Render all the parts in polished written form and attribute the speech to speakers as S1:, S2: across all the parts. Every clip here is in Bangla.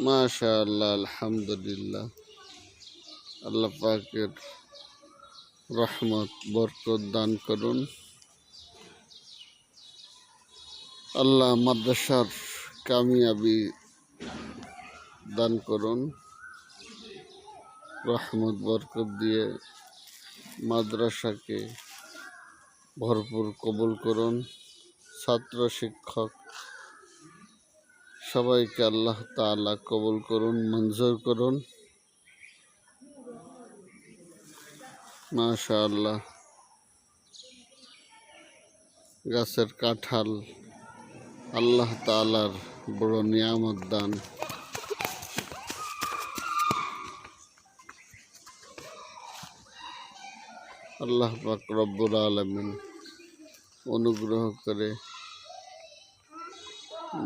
S1: মাশাআল্লাহ, আলহামদুলিল্লাহ। আল্লাহ পাকের রহমত বরকত দান করুন। আল্লাহ মাদ্রাসার কামিয়াবি দান করুন, রহমত বরকত দিয়ে মাদ্রাসাকে ভরপুর কবুল করুন। ছাত্র শিক্ষক সবাইকে আল্লাহ তাআলা কবুল করুন, মঞ্জুর করুন। মাশাআল্লাহ, গাছের কাঁঠাল আল্লাহ তাআলার বড় নিয়ামত দান। আল্লাহ পাক রব্বুল আলামিন অনুগ্রহ করে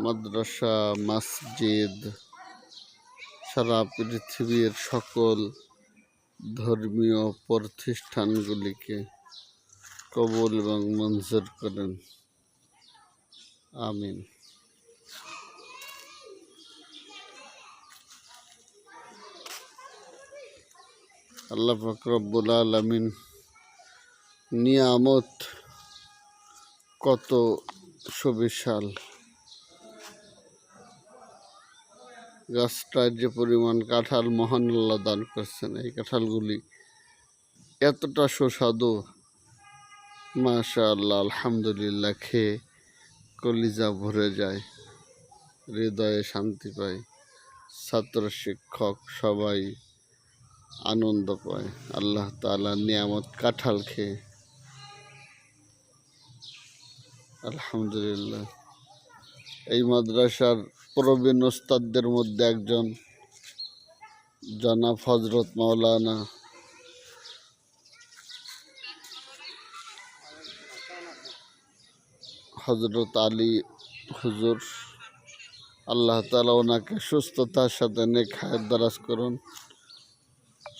S1: মাদ্রাসা, মসজিদ, সারা পৃথিবীর সকল ধর্মীয় প্রতিষ্ঠানগুলিকে কবুল এবং মঞ্জুর করেন। আমিন। আল্লাহ পাক রব্বুল আলামিন নিয়ামত কত সুবিশাল। গাছটায় যে পরিমাণ কাঁঠাল মহান আল্লাহ দান করছেন, এই কাঁঠালগুলি এতটা সুস্বাদু, মাশাআল্লাহ, আলহামদুলিল্লাহ। খেয়ে কলিজা ভরে যায়, হৃদয়ে শান্তি পায়। ছাত্র শিক্ষক সবাই আনন্দ পায় আল্লাহ তাআলার নিয়ামত কাঁঠাল খেয়ে। আলহামদুলিল্লাহ। এই মাদ্রাসার প্রবীণ ওস্তাদদের মধ্যে একজন জনাব হযরত মাওলানা হযরত আলী হুজুর, আল্লাহ তাআলা ওনাকে সুস্থতার সাথে নেক হায়াত দারাজ করুন।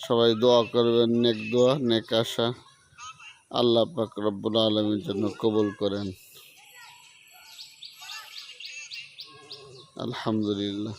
S1: সবাই দোয়া করবেন, নেক দোয়া, নেক আশা আল্লাহ পাক রব্বুল আলামিন যেন কবুল করেন। আলহামদুলিল্লাহ।